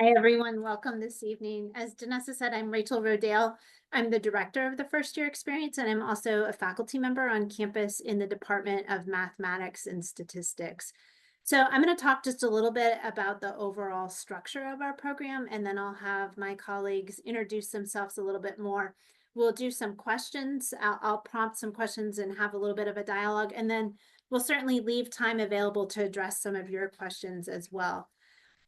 Hi, everyone. Welcome this evening. As Danessa said, I'm Rachel Roe-Dale. I'm the director of the first year experience, and I'm also a faculty member on campus in the Department of Mathematics and Statistics. So I'm going to talk just a little bit about the overall structure of our program, and then I'll have my colleagues introduce themselves a little bit more. We'll do some questions. I'll prompt some questions and have a little bit of a dialogue, and then we'll certainly leave time available to address some of your questions as well.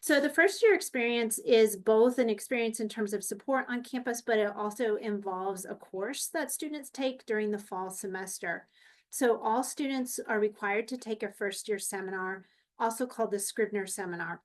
So the first year experience is both an experience in terms of support on campus, but it also involves a course that students take during the fall semester. So all students are required to take a first year seminar, also called the Scribner Seminar.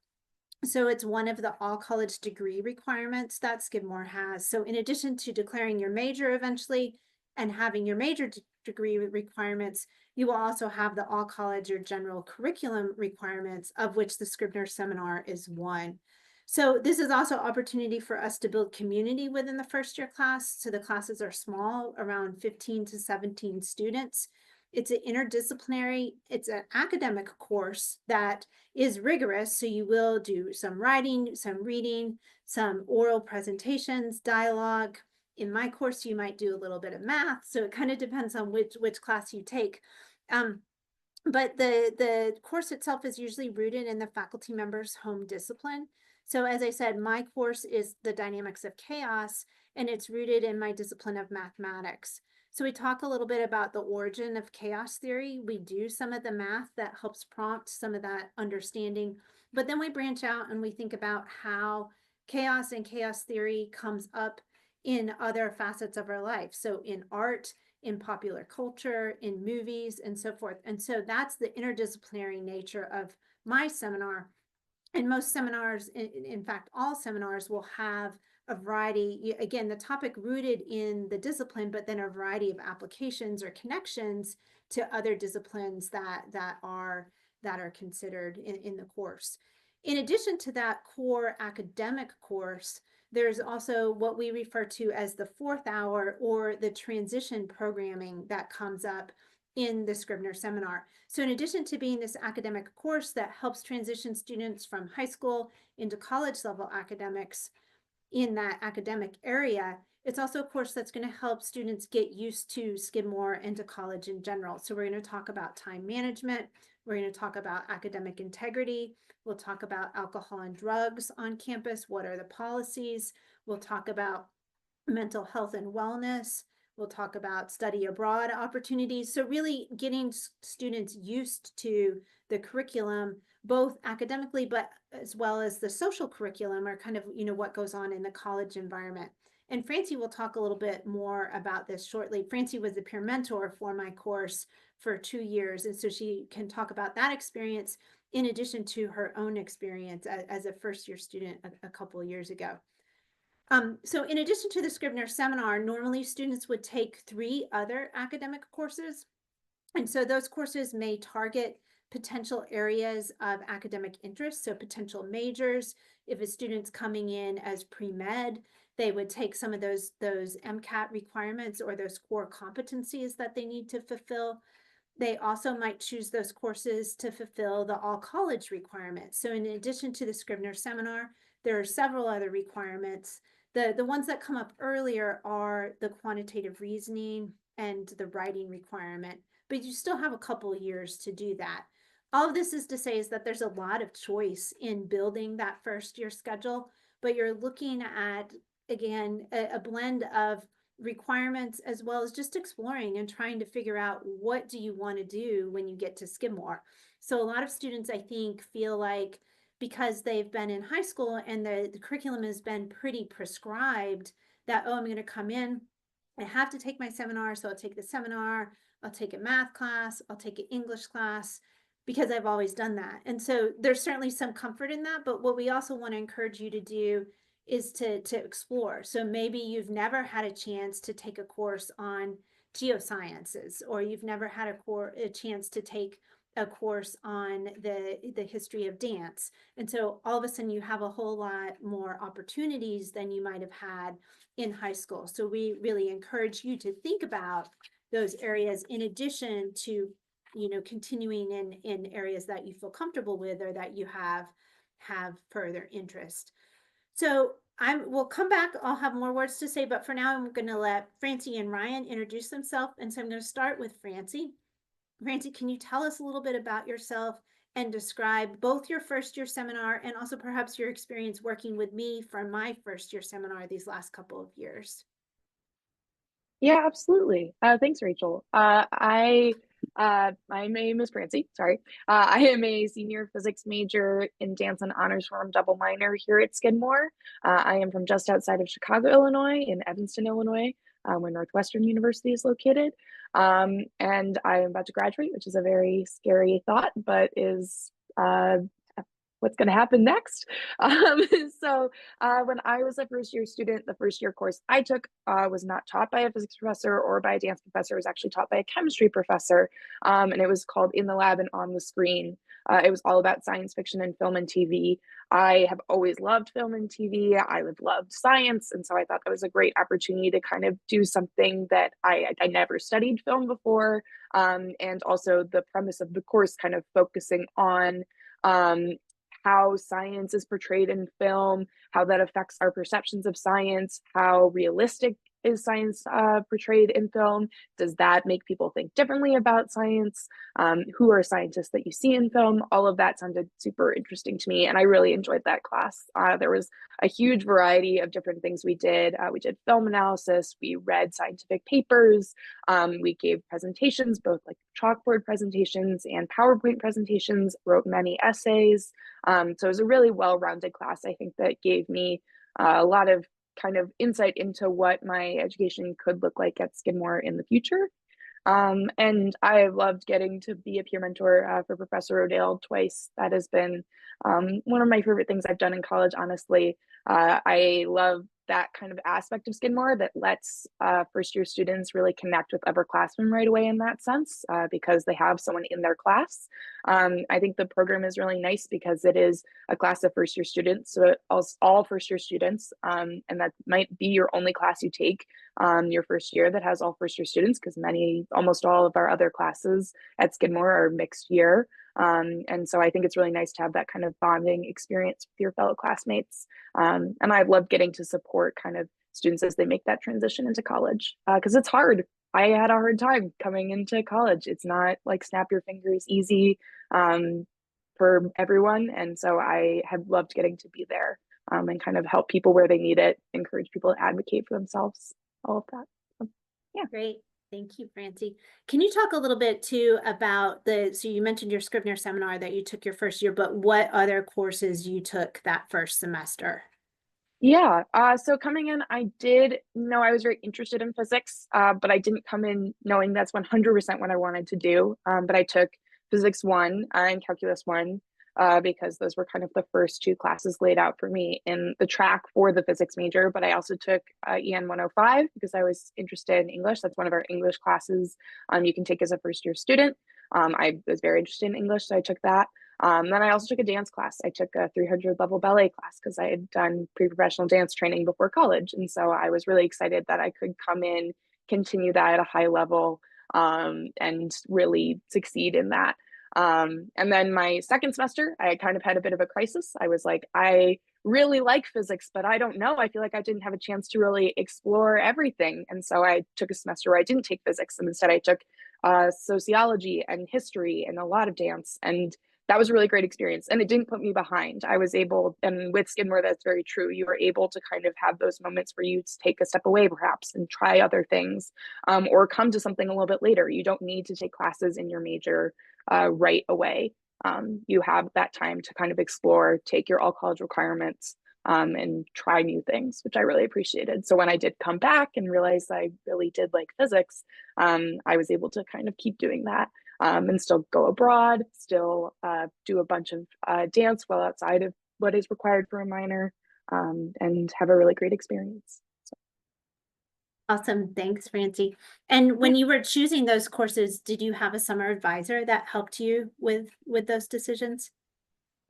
So it's one of the all college degree requirements that Skidmore has. So in addition to declaring your major eventually and having your major degree requirements, you will also have the all college or general curriculum requirements, of which the Scribner Seminar is one. So this is also opportunity for us to build community within the first year class. So the classes are small, around 15 to 17 students. It's an interdisciplinary, it's an academic course that is rigorous. So you will do some writing, some reading, some oral presentations, dialogue. In my course, you might do a little bit of math. So it kind of depends on which class you take. But the course itself is usually rooted in the faculty member's home discipline. So as I said, my course is the dynamics of chaos, and it's rooted in my discipline of mathematics. So we talk a little bit about the origin of chaos theory. We do some of the math that helps prompt some of that understanding, but then we branch out and we think about how chaos and chaos theory comes up in other facets of our life. So in art, in popular culture, in movies, and so forth. And so that's the interdisciplinary nature of my seminar. And most seminars, in fact, all seminars will have a variety, again, the topic rooted in the discipline, but then a variety of applications or connections to other disciplines that are considered in the course. In addition to that core academic course, there's also what we refer to as the fourth hour or the transition programming that comes up in the Scribner Seminar. So in addition to being this academic course that helps transition students from high school into college level academics in that academic area, it's also a course that's going to help students get used to Skidmore and to college in general. So we're going to talk about time management. We're going to talk about academic integrity. We'll talk about alcohol and drugs on campus. What are the policies? We'll talk about mental health and wellness. We'll talk about study abroad opportunities. So really getting students used to the curriculum, both academically, but as well as the social curriculum, or kind of, what goes on in the college environment. And Francie will talk a little bit more about this shortly. Francie was the peer mentor for my course for 2 years. And so she can talk about that experience in addition to her own experience as a first year student a couple of years ago. So in addition to the Scribner Seminar, normally students would take 3 other academic courses. And so those courses may target potential areas of academic interest, so potential majors. If a student's coming in as pre-med, they would take some of those MCAT requirements or those core competencies that they need to fulfill. They also might choose those courses to fulfill the all college requirements. So in addition to the Scribner Seminar, there are several other requirements. The ones that come up earlier are the quantitative reasoning and the writing requirement, but you still have a couple of years to do that. All of this is to say is that there's a lot of choice in building that first year schedule, but you're looking at, again, a blend of requirements as well as just exploring and trying to figure out what do you want to do when you get to Skidmore. So a lot of students, I think, feel like because they've been in high school and the curriculum has been pretty prescribed that, oh, I'm going to come in, I have to take my seminar, so I'll take the seminar, I'll take a math class, I'll take an English class, because I've always done that. And so there's certainly some comfort in that, but what we also want to encourage you to do is to explore. So maybe you've never had a chance to take a course on geosciences, or you've never had a chance to take a course on the history of dance. And so all of a sudden you have a whole lot more opportunities than you might have had in high school. So we really encourage you to think about those areas in addition to, continuing in areas that you feel comfortable with or that you have further interest. So we'll come back. I'll have more words to say, but for now, I'm going to let Francie and Ryan introduce themselves. And so I'm going to start with Francie. Francie, can you tell us a little bit about yourself and describe both your first year seminar and also perhaps your experience working with me for my first year seminar these last couple of years? Yeah, absolutely. Thanks, Rachel. My name is Francie. Sorry. I am a senior physics major in dance and honors form double minor here at Skidmore. I am from just outside of Chicago, Illinois, in Evanston, Illinois, where Northwestern University is located. And I am about to graduate, which is a very scary thought, but is what's going to happen next. Um, so when I was a first year student, the first year course I took was not taught by a physics professor or by a dance professor. It was actually taught by a chemistry professor. And it was called In the Lab and On the Screen. It was all about science fiction and film and TV. I have always loved film and TV. I loved science. And so I thought that was a great opportunity to kind of do something that I never studied film before. And also the premise of the course kind of focusing on um, how science is portrayed in film, how that affects our perceptions of science, how realistic is science portrayed in film? Does that make people think differently about science? Who are scientists that you see in film? All of that sounded super interesting to me, and I really enjoyed that class. There was a huge variety of different things we did. We did film analysis, we read scientific papers, we gave presentations, both like chalkboard presentations and PowerPoint presentations, wrote many essays. So it was a really well-rounded class, I think, that gave me a lot of kind of insight into what my education could look like at Skidmore in the future. And I loved getting to be a peer mentor for Professor Roe-Dale twice. That has been one of my favorite things I've done in college, honestly. I love that kind of aspect of Skidmore that lets first year students really connect with upperclassmen right away in that sense because they have someone in their class. I think the program is really nice because it is a class of first year students, so all first year students, and that might be your only class you take your first year that has all first year students because almost all of our other classes at Skidmore are mixed year. And so I think it's really nice to have that kind of bonding experience with your fellow classmates. And I've loved getting to support kind of students as they make that transition into college because it's hard. I had a hard time coming into college. It's not like snap your fingers easy for everyone. And so I have loved getting to be there and kind of help people where they need it, encourage people to advocate for themselves, all of that. So, yeah. Great. Thank you, Francie. Can you talk a little bit too about so you mentioned your Scribner seminar that you took your first year, but what other courses you took that first semester? Yeah. So coming in, I did know I was very interested in physics, but I didn't come in knowing that's 100% what I wanted to do. But I took Physics 1 and Calculus 1 because those were kind of the first two classes laid out for me in the track for the physics major. But I also took EN 105 because I was interested in English. That's one of our English classes you can take as a first year student. I was very interested in English, so I took that. Then I also took a dance class. I took a 300 level ballet class because I had done pre-professional dance training before college. And so I was really excited that I could come in, continue that at a high level, and really succeed in that. And then my second semester, I kind of had a bit of a crisis. I was like, I really like physics, but I don't know. I feel like I didn't have a chance to really explore everything. And so I took a semester where I didn't take physics, and instead I took sociology and history and a lot of dance. And that was a really great experience, and it didn't put me behind. I was able, and with Skidmore that's very true, you are able to kind of have those moments where you take a step away perhaps and try other things, or come to something a little bit later. You don't need to take classes in your major right away. You have that time to kind of explore, take your all college requirements, and try new things, which I really appreciated. So when I did come back and realize I really did like physics, I was able to kind of keep doing that and still go abroad, still do a bunch of dance well outside of what is required for a minor, and have a really great experience. So, Awesome. Thanks, Francie. And yeah. when you were choosing those courses, did you have a summer advisor that helped you with those decisions?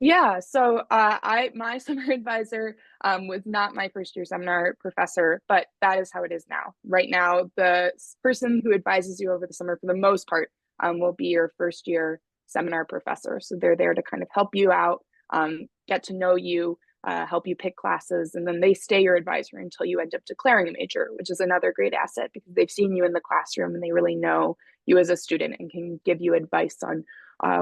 Yeah, so my summer advisor was not my first year seminar professor, but that is how it is now. Right now, the person who advises you over the summer for the most part will be your first year seminar professor. So they're there to kind of help you out, get to know you, help you pick classes, and then they stay your advisor until you end up declaring a major, which is another great asset because they've seen you in the classroom and they really know you as a student and can give you advice on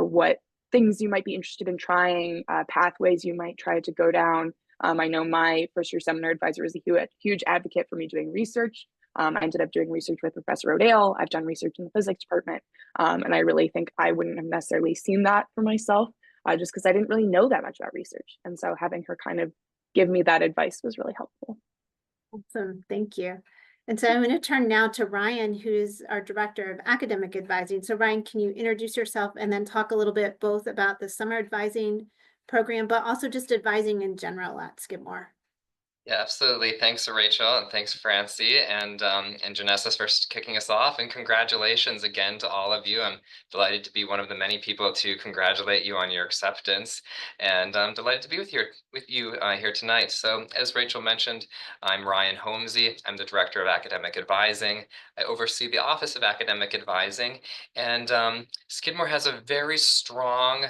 what things you might be interested in trying, pathways you might try to go down. I know my first year seminar advisor was a huge advocate for me doing research. I ended up doing research with Professor Roe-Dale. I've done research in the physics department. And I really think I wouldn't have necessarily seen that for myself just because I didn't really know that much about research. And so having her kind of give me that advice was really helpful. Awesome, thank you. And so I'm going to turn now to Ryan, who's our Director of Academic Advising. So Ryan, can you introduce yourself and then talk a little bit both about the summer advising program, but also just advising in general at Skidmore? Yeah, absolutely. Thanks, Rachel, and thanks, Francie, and Janessa for kicking us off. And congratulations again to all of you. I'm delighted to be one of the many people to congratulate you on your acceptance, and I'm delighted to be with you here tonight. So, as Rachel mentioned, I'm Ryan Homsey. I'm the Director of Academic Advising. I oversee the Office of Academic Advising, and Skidmore has a very strong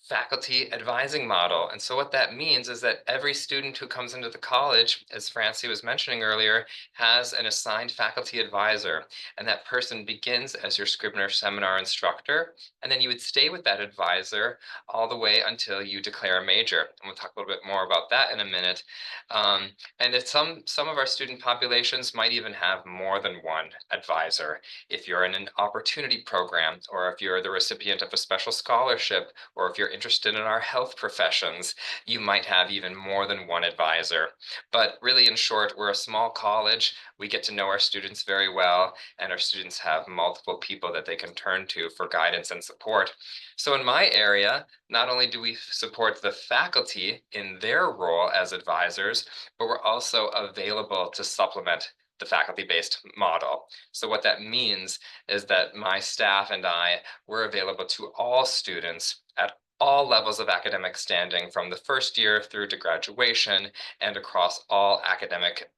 faculty advising model. And so what that means is that every student who comes into the college, as Francie was mentioning earlier, has an assigned faculty advisor. And that person begins as your Scribner seminar instructor. And then you would stay with that advisor all the way until you declare a major. And we'll talk a little bit more about that in a minute. And if some of our student populations might even have more than one advisor. If you're in an opportunity program, or if you're the recipient of a special scholarship, or if you're interested in our health professions, you might have even more than one advisor. But really, in short, we're a small college. We get to know our students very well, and our students have multiple people that they can turn to for guidance and support. So in my area, not only do we support the faculty in their role as advisors, but we're also available to supplement the faculty-based model. So what that means is that my staff and I, we're available to all students at all levels of academic standing, from the first year through to graduation, and across all academic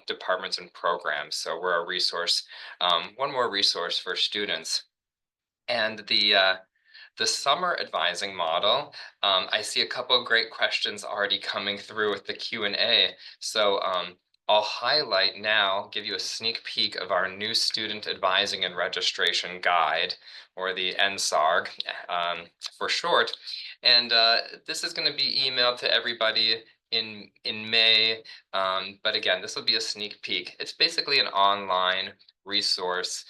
departments and programs. So we're a resource, one more resource for students. And the summer advising model, I see a couple of great questions already coming through with the Q&A. So I'll highlight now, give you a sneak peek of our new student advising and registration guide, or the NSARG for short. And this is going to be emailed to everybody in May. But again, this will be a sneak peek. It's basically an online resource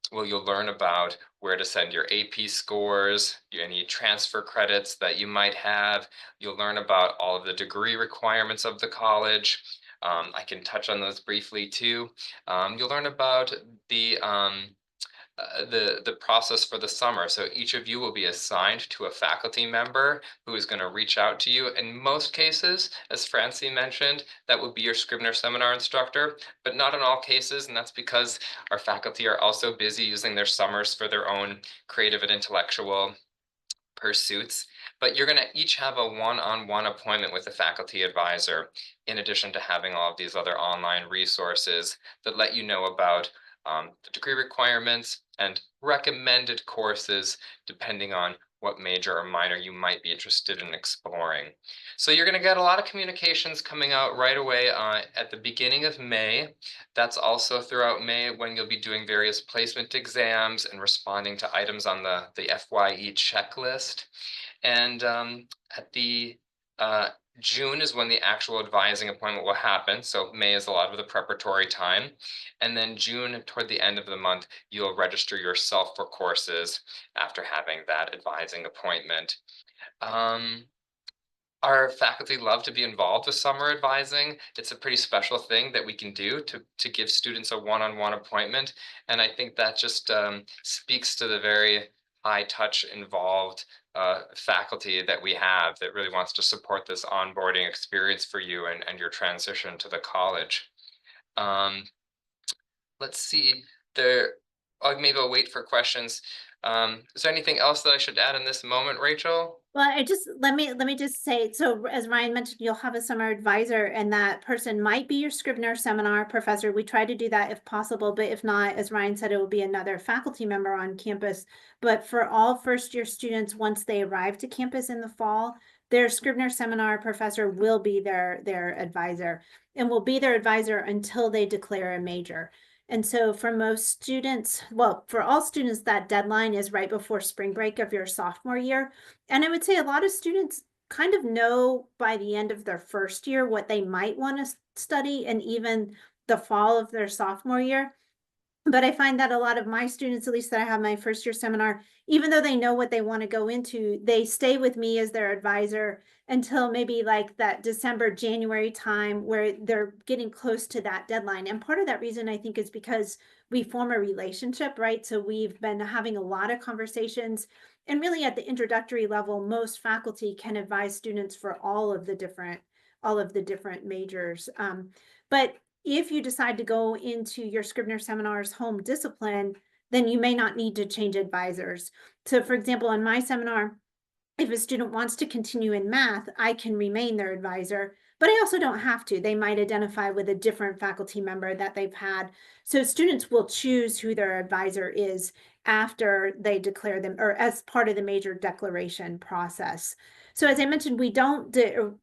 where you'll learn about where to send your AP scores, any transfer credits that you might have. You'll learn about all of the degree requirements of the college. I can touch on those briefly too. You'll learn about the process for the summer. So each of you will be assigned to a faculty member who is going to reach out to you. In most cases, as Francie mentioned, that would be your Scribner seminar instructor, but not in all cases. And that's because our faculty are also busy using their summers for their own creative and intellectual pursuits. But you're going to each have a one-on-one appointment with the faculty advisor, in addition to having all of these other online resources that let you know about the degree requirements and recommended courses depending on what major or minor you might be interested in exploring. So you're going to get a lot of communications coming out right away at the beginning of May. That's also throughout May when you'll be doing various placement exams and responding to items on the FYE checklist. And at the June is when the actual advising appointment will happen. So May is a lot of the preparatory time. And then June, toward the end of the month, you'll register yourself for courses after having that advising appointment. Our faculty love to be involved with summer advising. It's a pretty special thing that we can do to give students a one-on-one appointment. And I think that just speaks to the very high touch involved faculty that we have that really wants to support this onboarding experience for you and your transition to the college. Let's see, maybe I'll wait for questions. Is there anything else that I should add in this moment, Rachel? Well, let me just say, so as Ryan mentioned, you'll have a summer advisor, and that person might be your Scribner seminar professor. We try to do that if possible, but if not, as Ryan said, it will be another faculty member on campus. But for all first year students, once they arrive to campus in the fall, their Scribner seminar professor will be their advisor, and will be their advisor until they declare a major. And so for most students, well, for all students, that deadline is right before spring break of your sophomore year. And I would say a lot of students kind of know by the end of their first year what they might want to study, and even the fall of their sophomore year. But I find that a lot of my students, at least that I have my first year seminar, even though they know what they want to go into, they stay with me as their advisor until maybe like that December, January time where they're getting close to that deadline. And part of that reason, I think, is because we form a relationship, right? So we've been having a lot of conversations, and really at the introductory level, most faculty can advise students for all of the different majors. But if you decide to go into your Scribner seminar's home discipline, then you may not need to change advisors. So for example, in my seminar, if a student wants to continue in math, I can remain their advisor, but I also don't have to. They might identify with a different faculty member that they've had. So students will choose who their advisor is after they declare them, or as part of the major declaration process. So as I mentioned, we don't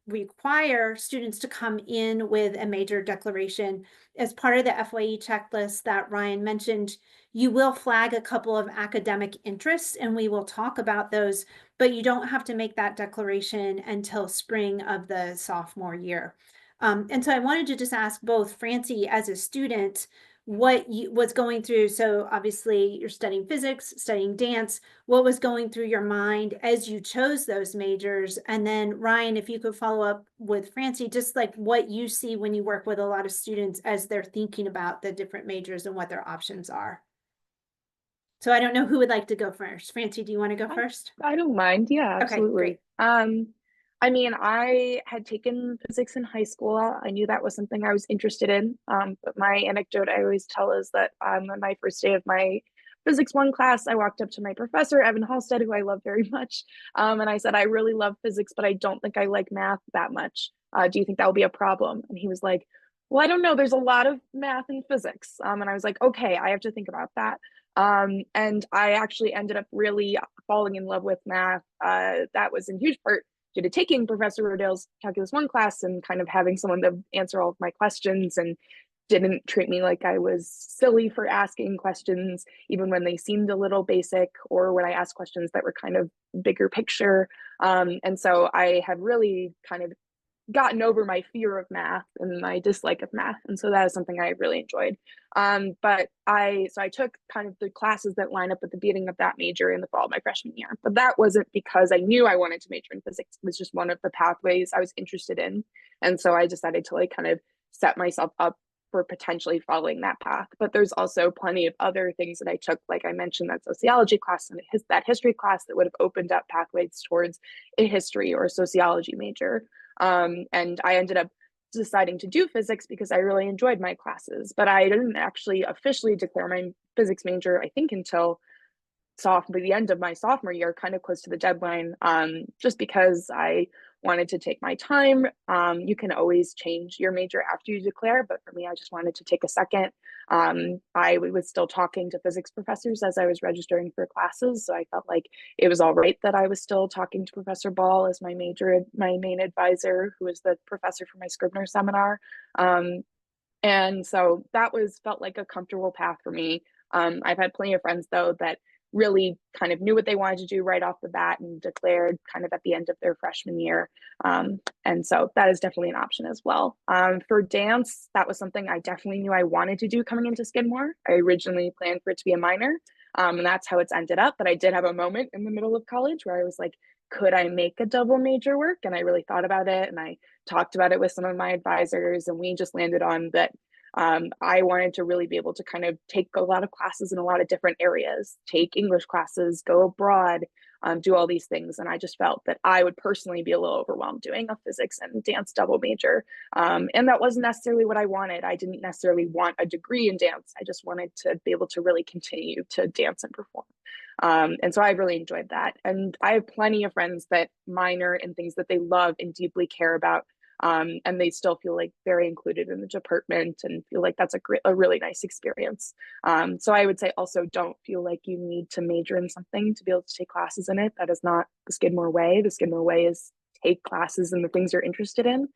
require students to come in with a major declaration. As part of the FYE checklist that Ryan mentioned, you will flag a couple of academic interests, and we will talk about those, but you don't have to make that declaration until spring of the sophomore year. And so I wanted to just ask both Francie, as a student, what you was going through. So obviously you're studying physics, studying dance. What was going through your mind as you chose those majors? And then Ryan, if you could follow up with Francie, just like what you see when you work with a lot of students as they're thinking about the different majors and what their options are. So I don't know who would like to go first. Francie, do you want to go first? I don't mind. Yeah, Okay, absolutely. great. I mean, I had taken physics in high school. I knew that was something I was interested in. But my anecdote I always tell is that on my first day of my physics one class, I walked up to my professor, Evan Halstead, who I love very much. And I said, I really love physics, but I don't think I like math that much. Do you think that will be a problem? And he was like, well, I don't know. There's a lot of math and physics. And I was like, okay, I have to think about that. And I actually ended up really falling in love with math. That was in huge part due to taking Professor Roe-Dale's Calculus 1 class and kind of having someone to answer all of my questions, and didn't treat me like I was silly for asking questions, even when they seemed a little basic, or when I asked questions that were kind of bigger picture. And so I have really kind of gotten over my fear of math and my dislike of math, and so that is something I really enjoyed. But I took kind of the classes that line up at the beginning of that major in the fall of my freshman year, but that wasn't because I knew I wanted to major in physics. It was just one of the pathways I was interested in, and so I decided to like kind of set myself up for potentially following that path. But there's also plenty of other things that I took, like I mentioned, that sociology class and that history class that would have opened up pathways towards a history or a sociology major. And I ended up deciding to do physics because I really enjoyed my classes, but I didn't actually officially declare my physics major, I think, until the end of my sophomore year, kind of close to the deadline, just because I wanted to take my time. You can always change your major after you declare, but for me, I just wanted to take a second. I was still talking to physics professors as I was registering for classes, so I felt like it was all right that I was still talking to Professor Ball as my main advisor, who was the professor for my Scribner seminar. And so that felt like a comfortable path for me. I've had plenty of friends, though, that really kind of knew what they wanted to do right off the bat and declared kind of at the end of their freshman year. And so that is definitely an option as well. For dance, that was something I definitely knew I wanted to do coming into Skidmore. I originally planned for it to be a minor, and that's how it's ended up. But I did have a moment in the middle of college where I was like, could I make a double major work? And I really thought about it, and I talked about it with some of my advisors, and we just landed on that I wanted to really be able to kind of take a lot of classes in a lot of different areas, take English classes, go abroad, do all these things. And I just felt that I would personally be a little overwhelmed doing a physics and dance double major. And that wasn't necessarily what I wanted. I didn't necessarily want a degree in dance. I just wanted to be able to really continue to dance and perform. And so I really enjoyed that. And I have plenty of friends that minor in things that they love and deeply care about. And they still feel like very included in the department and feel like that's a really nice experience. So I would say also don't feel like you need to major in something to be able to take classes in it. That is not the Skidmore way. The Skidmore way is take classes in the things you're interested in.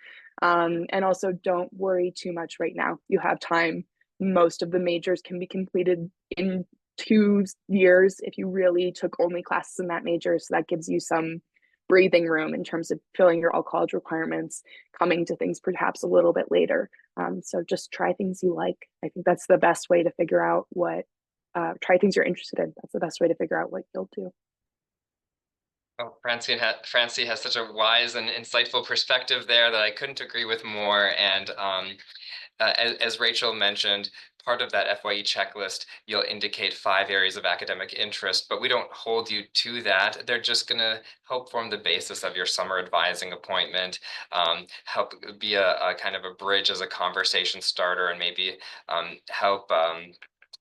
And also don't worry too much right now. You have time. Most of the majors can be completed in 2 years if you really took only classes in that major. So that gives you some breathing room in terms of filling your all college requirements, coming to things perhaps a little bit later. So just try things you like. I think that's the best way to figure out what, try things you're interested in. That's the best way to figure out what you'll do. Oh, Francie has such a wise and insightful perspective there that I couldn't agree with more. And as Rachel mentioned, part of that FYE checklist, you'll indicate 5 areas of academic interest, but we don't hold you to that. They're just going to help form the basis of your summer advising appointment, help be a kind of a bridge as a conversation starter, and maybe help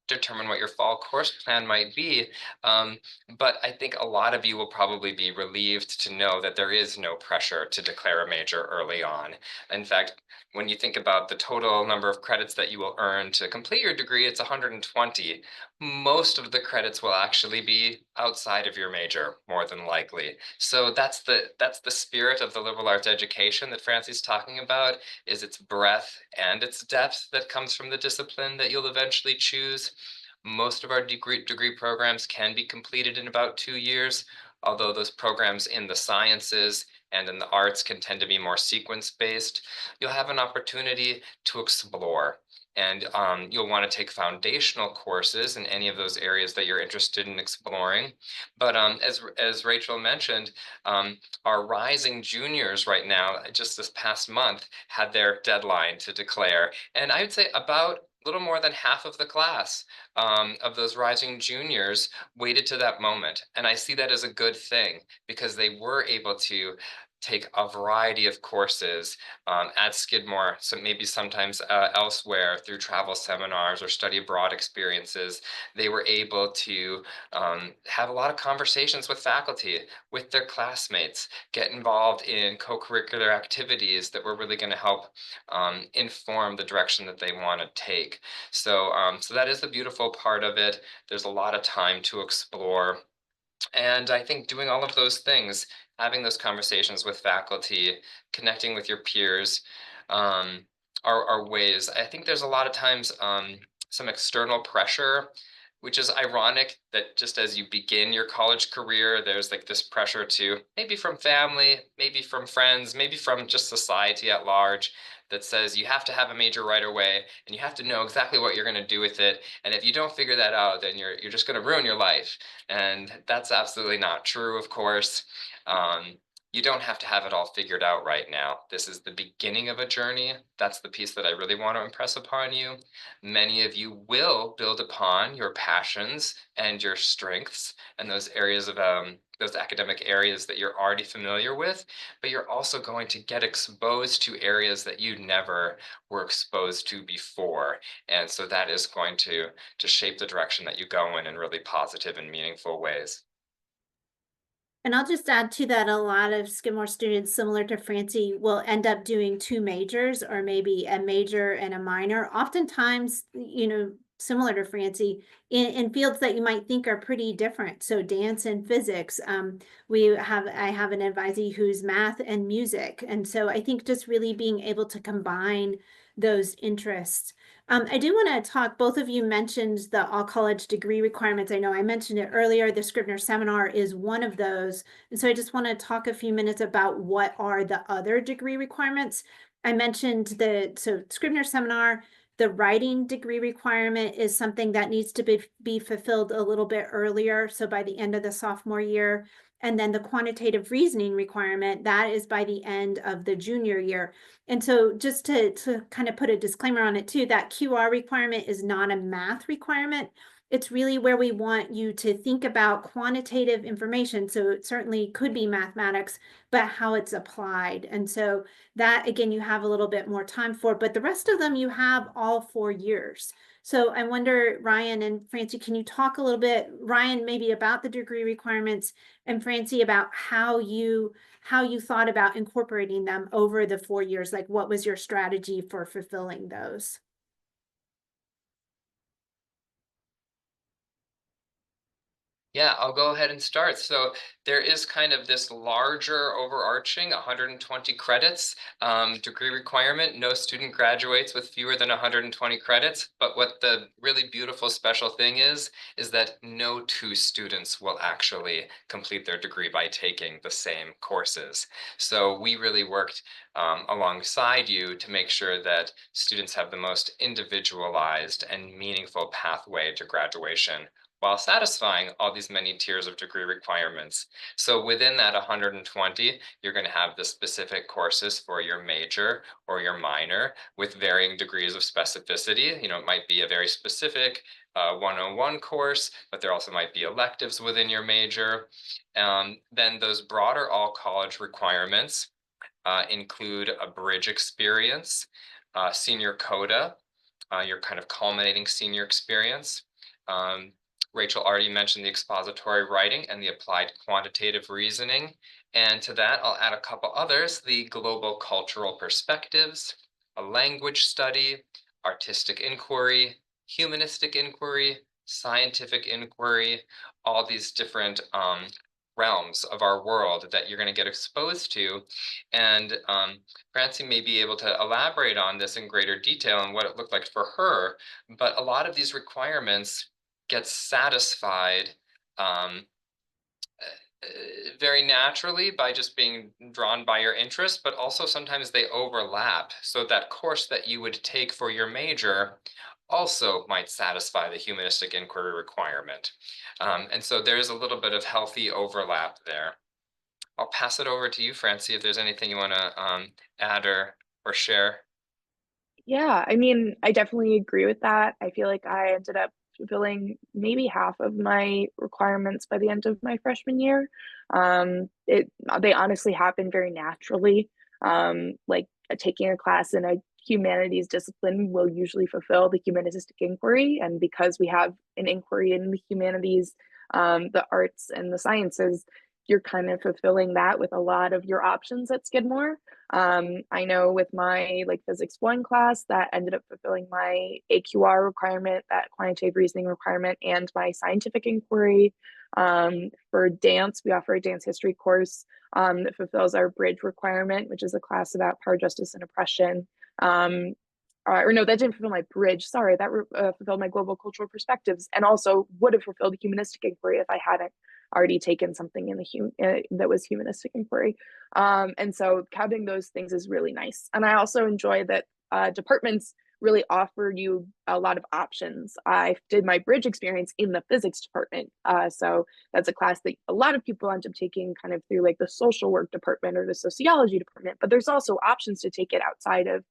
determine what your fall course plan might be. But I think a lot of you will probably be relieved to know that there is no pressure to declare a major early on. In fact, when you think about the total number of credits that you will earn to complete your degree, it's 120. Most of the credits will actually be outside of your major, more than likely. So that's the spirit of the liberal arts education that Francie's talking about, is its breadth and its depth that comes from the discipline that you'll eventually choose. Most of our degree programs can be completed in about 2 years, although those programs in the sciences and in the arts can tend to be more sequence-based. You'll have an opportunity to explore, and you'll want to take foundational courses in any of those areas that you're interested in exploring. But as Rachel mentioned, our rising juniors right now, just this past month, had their deadline to declare, and I would say about a little more than half of the class of those rising juniors waited to that moment. And I see that as a good thing, because they were able to take a variety of courses at Skidmore, so maybe sometimes elsewhere through travel seminars or study abroad experiences. They were able to have a lot of conversations with faculty, with their classmates, get involved in co-curricular activities that were really going to help inform the direction that they want to take. So, so that is the beautiful part of it. There's a lot of time to explore. And I think doing all of those things, having those conversations with faculty, connecting with your peers, are ways. I think there's a lot of times some external pressure, which is ironic that just as you begin your college career, there's like this pressure to, maybe from family, maybe from friends, maybe from just society at large, that says you have to have a major right away and you have to know exactly what you're going to do with it. And if you don't figure that out, then you're just going to ruin your life. And that's absolutely not true, of course. You don't have to have it all figured out right now. This is the beginning of a journey. That's the piece that I really want to impress upon you. Many of you will build upon your passions and your strengths and those areas of those academic areas that you're already familiar with, but you're also going to get exposed to areas that you never were exposed to before. And so that is going to shape the direction that you go in really positive and meaningful ways. And I'll just add to that, a lot of Skidmore students, similar to Francie, will end up doing 2 majors or maybe a major and a minor. Oftentimes, similar to Francie, in fields that you might think are pretty different. So dance and physics. I have an advisee who's math and music. And so I think just really being able to combine those interests. I do want to talk, both of you mentioned the all college degree requirements. I know I mentioned it earlier, the Scribner seminar is one of those. And so I just want to talk a few minutes about what are the other degree requirements. I mentioned so Scribner seminar, the writing degree requirement is something that needs to be fulfilled a little bit earlier. So by the end of the sophomore year. And then the quantitative reasoning requirement, that is by the end of the junior year. And so just to kind of put a disclaimer on it too, that QR requirement is not a math requirement. It's really where we want you to think about quantitative information. So it certainly could be mathematics, but how it's applied. And so that, again, you have a little bit more time for, but the rest of them you have all 4 years. So I wonder, Ryan and Francie, can you talk a little bit, Ryan, maybe about the degree requirements, and Francie about how you thought about incorporating them over the 4 years? Like, what was your strategy for fulfilling those? Yeah, I'll go ahead and start. So there is kind of this larger overarching 120 credits degree requirement. No student graduates with fewer than 120 credits. But what the really beautiful special thing is that no two students will actually complete their degree by taking the same courses. So we really worked alongside you to make sure that students have the most individualized and meaningful pathway to graduation, while satisfying all these many tiers of degree requirements. So within that 120, you're going to have the specific courses for your major or your minor with varying degrees of specificity. It might be a very specific 101 course, but there also might be electives within your major. Then those broader all college requirements include a bridge experience, senior coda, your kind of culminating senior experience. Rachel already mentioned the expository writing and the applied quantitative reasoning. And to that, I'll add a couple others: the global cultural perspectives, a language study, artistic inquiry, humanistic inquiry, scientific inquiry, all these different realms of our world that you're going to get exposed to. And Francie may be able to elaborate on this in greater detail and what it looked like for her, but a lot of these requirements get satisfied very naturally by just being drawn by your interest, but also sometimes they overlap. So that course that you would take for your major also might satisfy the humanistic inquiry requirement. And so there's a little bit of healthy overlap there. I'll pass it over to you, Francie, if there's anything you want to add or share. Yeah, I mean, I definitely agree with that. I feel like I ended up fulfilling maybe half of my requirements by the end of my freshman year. They honestly happened very naturally. Like taking a class in a humanities discipline will usually fulfill the humanistic inquiry, and because we have an inquiry in the humanities, the arts, and the sciences, you're kind of fulfilling that with a lot of your options at Skidmore. I know with my like physics 1 class that ended up fulfilling my AQR requirement, that quantitative reasoning requirement, and my scientific inquiry. For dance, we offer a dance history course that fulfills our bridge requirement, which is a class about power, justice, and oppression. Or no, that didn't fulfill my bridge. Sorry, that fulfilled my global cultural perspectives, and also would have fulfilled the humanistic inquiry if I hadn't already taken something in the that was humanistic inquiry. And so counting those things is really nice. And I also enjoy that departments really offer you a lot of options. I did my bridge experience in the physics department. So that's a class that a lot of people end up taking kind of through like the social work department or the sociology department, but there's also options to take it outside of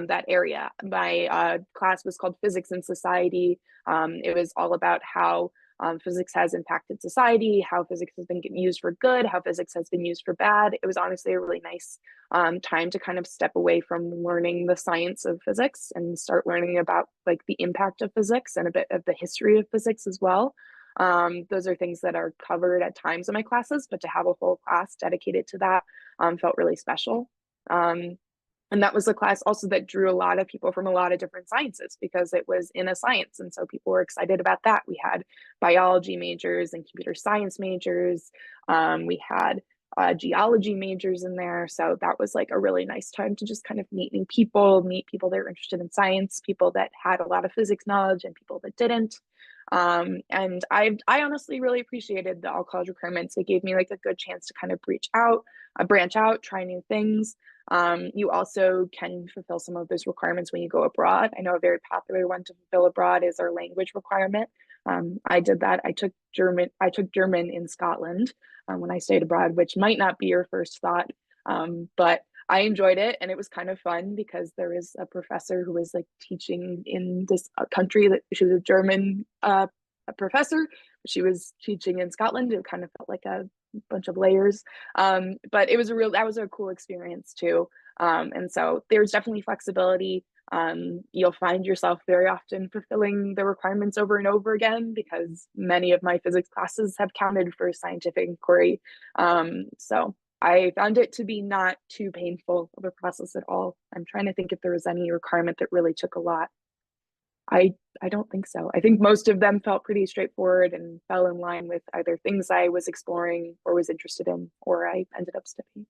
that area. My class was called Physics and Society. It was all about how physics has impacted society, how physics has been used for good, how physics has been used for bad. It was honestly a really nice time to kind of step away from learning the science of physics and start learning about like the impact of physics and a bit of the history of physics as well. Those are things that are covered at times in my classes, but to have a whole class dedicated to that felt really special. And that was a class also that drew a lot of people from a lot of different sciences because it was in a science. And so people were excited about that. We had biology majors and computer science majors. We had geology majors in there. So that was like a really nice time to just kind of meet new people, meet people that were interested in science, people that had a lot of physics knowledge and people that didn't. And I honestly really appreciated the all college requirements. It gave me like a good chance to kind of branch out, try new things. You also can fulfill some of those requirements when you go abroad. I know a very popular one to fulfill abroad is our language requirement. I did that. I took German in Scotland when I stayed abroad, which might not be your first thought, but I enjoyed it, and it was kind of fun because there was a professor who was like teaching in this country that she was a German a professor. She was teaching in Scotland. It kind of felt like a bunch of layers, but that was a cool experience too. And so there's definitely flexibility. You'll find yourself very often fulfilling the requirements over and over again because many of my physics classes have counted for scientific inquiry. So I found it to be not too painful of a process at all. I'm trying to think if there was any requirement that really took a lot. I don't think so. I think most of them felt pretty straightforward and fell in line with either things I was exploring or was interested in, or I ended up studying.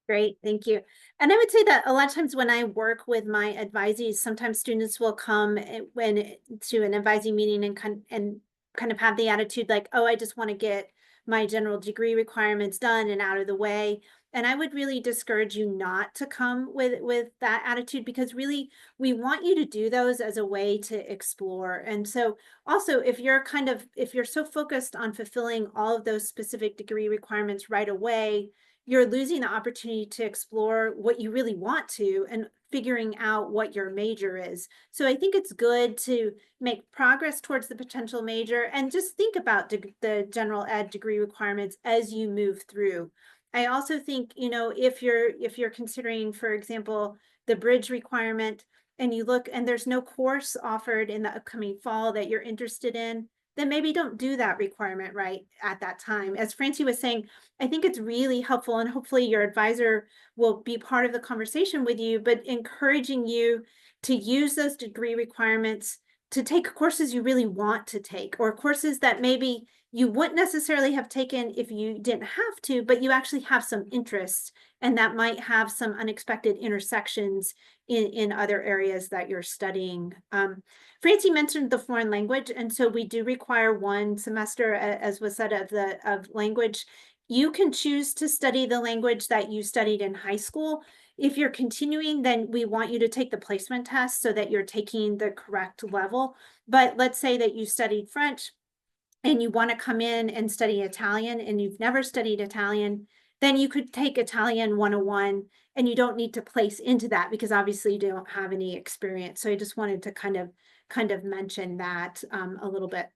Great, thank you. And I would say that a lot of times when I work with my advisees, sometimes students will come to an advising meeting and kind of have the attitude like, oh, I just want to get my general degree requirements done and out of the way. And I would really discourage you not to come with that attitude, because really we want you to do those as a way to explore. And so also, if you're so focused on fulfilling all of those specific degree requirements right away, you're losing the opportunity to explore what you really want to and figuring out what your major is. So I think it's good to make progress towards the potential major and just think about the general ed degree requirements as you move through. I also think, if you're considering, for example, the bridge requirement, and you look and there's no course offered in the upcoming fall that you're interested in, then maybe don't do that requirement right at that time. As Francie was saying, I think it's really helpful, and hopefully your advisor will be part of the conversation with you, but encouraging you to use those degree requirements to take courses you really want to take, or courses that maybe you wouldn't necessarily have taken if you didn't have to, but you actually have some interest, and that might have some unexpected intersections in other areas that you're studying. Francie mentioned the foreign language, and so we do require 1 semester, as was said, of language. You can choose to study the language that you studied in high school. If you're continuing, then we want you to take the placement test so that you're taking the correct level. But let's say that you studied French and you want to come in and study Italian and you've never studied Italian, then you could take Italian 101, and you don't need to place into that because obviously you don't have any experience. So I just wanted to kind of mention that a little bit.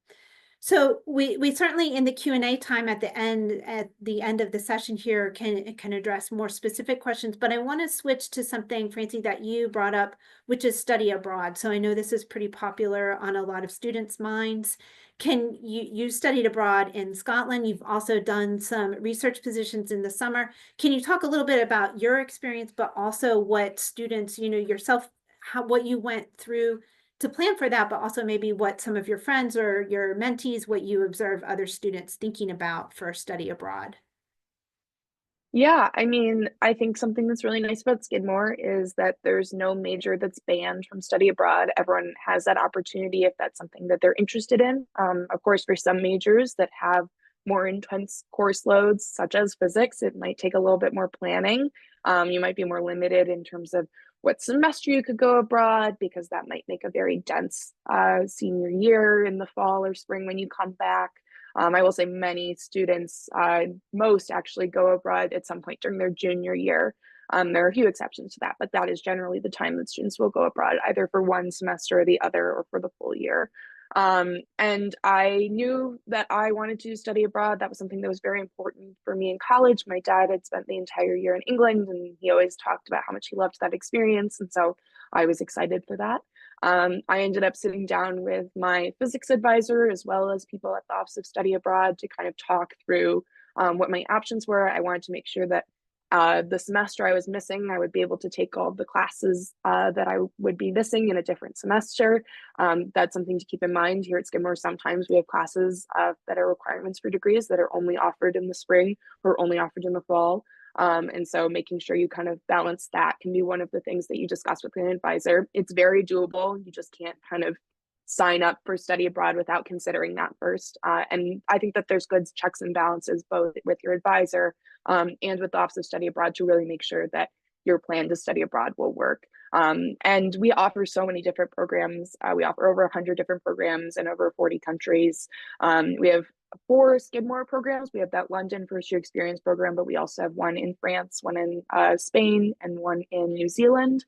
So we certainly, in the Q&A time at the end of the session here, can address more specific questions, but I want to switch to something, Francie, that you brought up, which is study abroad. So I know this is pretty popular on a lot of students' minds. You studied abroad in Scotland. You've also done some research positions in the summer. Can you talk a little bit about your experience, but also what students, yourself, what you went through to plan for that, but also maybe what some of your friends or your mentees, what you observe other students thinking about for study abroad? Yeah, I mean, I think something that's really nice about Skidmore is that there's no major that's banned from study abroad. Everyone has that opportunity if that's something that they're interested in. Of course, for some majors that have more intense course loads, such as physics, it might take a little bit more planning. You might be more limited in terms of what semester you could go abroad, because that might make a very dense senior year in the fall or spring when you come back. I will say many students, most actually go abroad at some point during their junior year. There are a few exceptions to that, but that is generally the time that students will go abroad, either for 1 semester or the other, or for the full year. And I knew that I wanted to study abroad. That was something that was very important for me in college. My dad had spent the entire year in England, and he always talked about how much he loved that experience. And so I was excited for that. I ended up sitting down with my physics advisor, as well as people at the Office of Study Abroad, to kind of talk through what my options were. I wanted to make sure that the semester I was missing, I would be able to take all of the classes that I would be missing in a different semester. That's something to keep in mind. Here at Skidmore, sometimes we have classes that are requirements for degrees that are only offered in the spring or only offered in the fall. And so making sure you kind of balance that can be one of the things that you discuss with an advisor. It's very doable. You just can't kind of sign up for study abroad without considering that first. And I think that there's good checks and balances both with your advisor and with the Office of Study Abroad to really make sure that your plan to study abroad will work. And we offer so many different programs. We offer over 100 different programs in over 40 countries. We have 4 Skidmore programs. We have that London first year experience program, but we also have one in France, one in Spain, and one in New Zealand.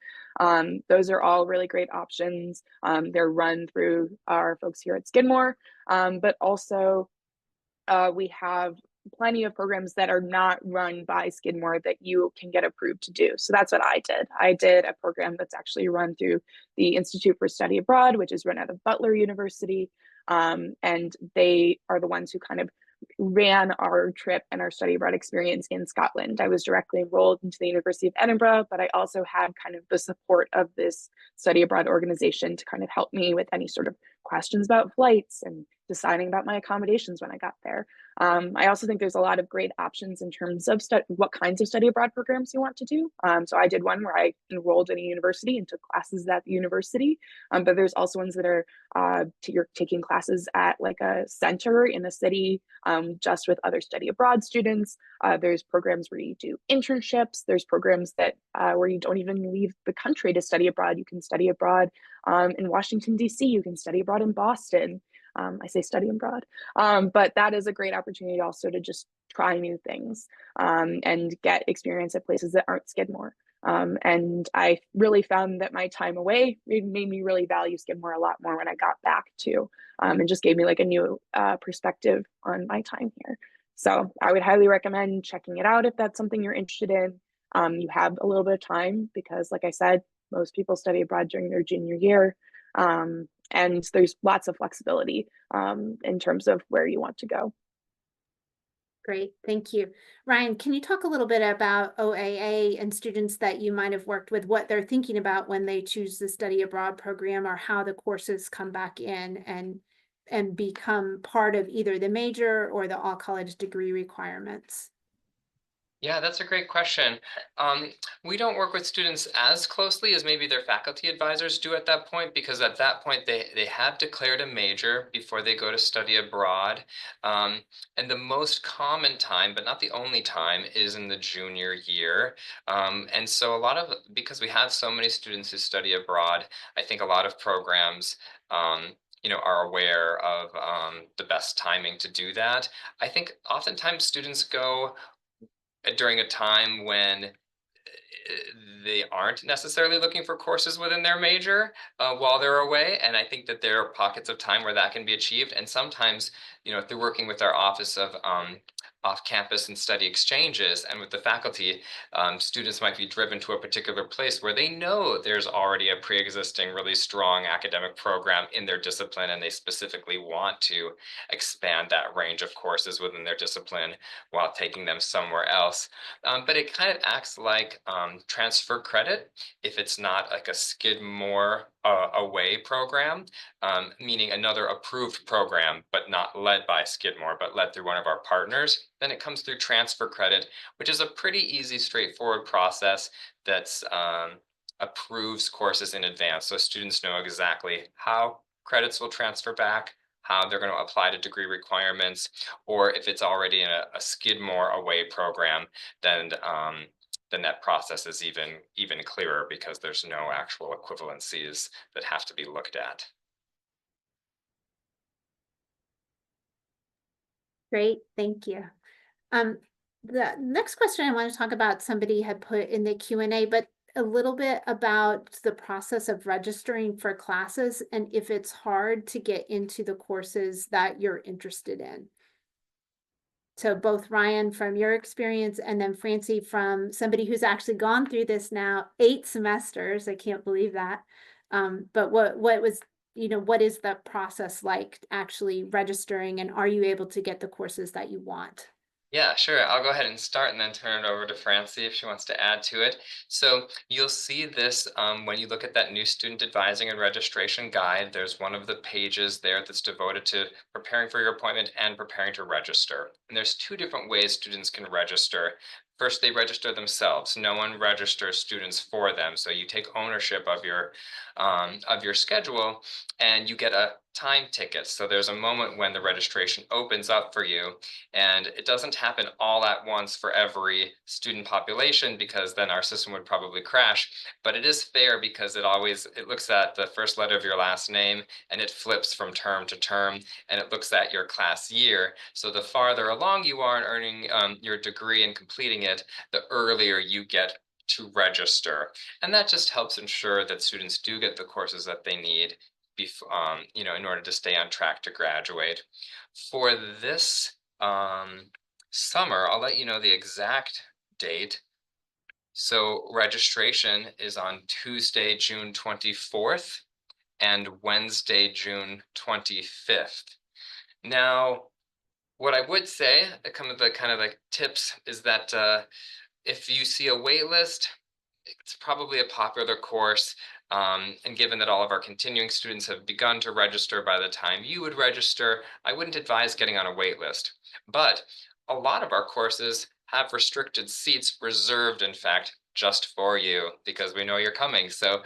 Those are all really great options. They're run through our folks here at Skidmore, but also we have plenty of programs that are not run by Skidmore that you can get approved to do. So that's what I did. I did a program that's actually run through the Institute for Study Abroad, which is run out of Butler University. And they are the ones who kind of ran our trip and our study abroad experience in Scotland. I was directly enrolled into the University of Edinburgh, but I also had kind of the support of this study abroad organization to kind of help me with any sort of questions about flights and deciding about my accommodations when I got there. I also think there's a lot of great options in terms of what kinds of study abroad programs you want to do. So I did one where I enrolled in a university and took classes at the university, but there's also ones that are you're taking classes at like a center in a city, just with other study abroad students. There's programs where you do internships. There's programs that where you don't even leave the country to study abroad. You can study abroad in Washington, D.C. You can study abroad in Boston. I say study abroad, but that is a great opportunity also to just try new things and get experience at places that aren't Skidmore. And I really found that my time away, it made me really value Skidmore a lot more when I got back too, and just gave me like a new perspective on my time here. So I would highly recommend checking it out if that's something you're interested in. You have a little bit of time because, like I said, most people study abroad during their junior year. And there's lots of flexibility in terms of where you want to go. Great, thank you. Ryan, can you talk a little bit about OAA and students that you might have worked with, what they're thinking about when they choose the study abroad program, or how the courses come back in and become part of either the major or the all college degree requirements? Yeah, that's a great question. We don't work with students as closely as maybe their faculty advisors do at that point, because at that point they have declared a major before they go to study abroad. And the most common time, but not the only time, is in the junior year. And so because we have so many students who study abroad, I think a lot of programs are aware of the best timing to do that. I think oftentimes students go during a time when they aren't necessarily looking for courses within their major while they're away. And I think that there are pockets of time where that can be achieved. And sometimes, through working with our Office of off-campus and study exchanges and with the faculty, students might be driven to a particular place where they know there's already a pre-existing really strong academic program in their discipline, and they specifically want to expand that range of courses within their discipline while taking them somewhere else. But it kind of acts like transfer credit if it's not like a Skidmore away program, meaning another approved program, but not led by Skidmore, but led through one of our partners. Then it comes through transfer credit, which is a pretty easy, straightforward process that's approves courses in advance. So students know exactly how credits will transfer back, how they're going to apply to degree requirements, or if it's already in a Skidmore away program, then that process is even clearer because there's no actual equivalencies that have to be looked at. Great, thank you. The next question I want to talk about, somebody had put in the Q&A, but a little bit about the process of registering for classes and if it's hard to get into the courses that you're interested in. So both Ryan, from your experience, and then Francie, from somebody who's actually gone through this now 8 semesters. I can't believe that. But what was, what is the process like actually registering, and are you able to get the courses that you want? Yeah, sure. I'll go ahead and start and then turn it over to Francie if she wants to add to it. So you'll see this when you look at that new student advising and registration guide. There's one of the pages there that's devoted to preparing for your appointment and preparing to register. And there's 2 different ways students can register. First, they register themselves. No one registers students for them. So you take ownership of your schedule, and you get a time ticket. So there's a moment when the registration opens up for you, and it doesn't happen all at once for every student population, because then our system would probably crash. But it is fair because it looks at the first letter of your last name, and it flips from term to term, and it looks at your class year. So the farther along you are in earning your degree and completing it, the earlier you get to register. And that just helps ensure that students do get the courses that they need in order to stay on track to graduate. For this summer, I'll let you know the exact date. So registration is on Tuesday, June 24th and Wednesday, June 25th. Now, What I would say, kind of the tips is that if you see a wait list, it's probably a popular course. And given that all of our continuing students have begun to register by the time you would register, I wouldn't advise getting on a wait list. But a lot of our courses have restricted seats reserved, in fact, just for you because we know you're coming. So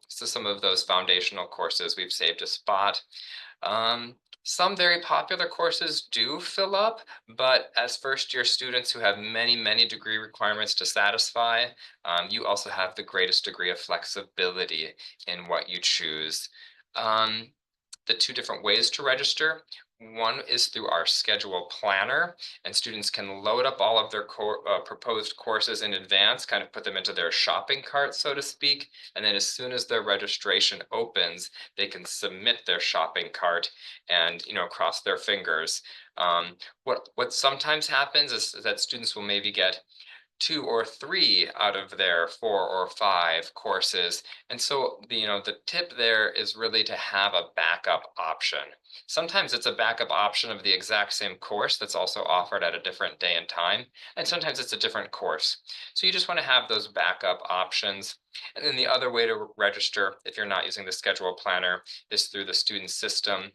some of those foundational courses, we've saved a spot. Some very popular courses do fill up, but as first-year students who have many, many degree requirements to satisfy, you also have the greatest degree of flexibility in what you choose. The two different ways to register. One is through our schedule planner, and students can load up all of their proposed courses in advance, kind of put them into their shopping cart, so to speak. And then as soon as their registration opens, they can submit their shopping cart and, cross their fingers. What sometimes happens is that students will maybe get 2 or 3 out of their 4 or 5 courses. And so, the tip there is really to have a backup option. Sometimes it's a backup option of the exact same course that's also offered at a different day and time, and sometimes it's a different course. So you just want to have those backup options. And then the other way to register, if you're not using the schedule planner, is through the student system.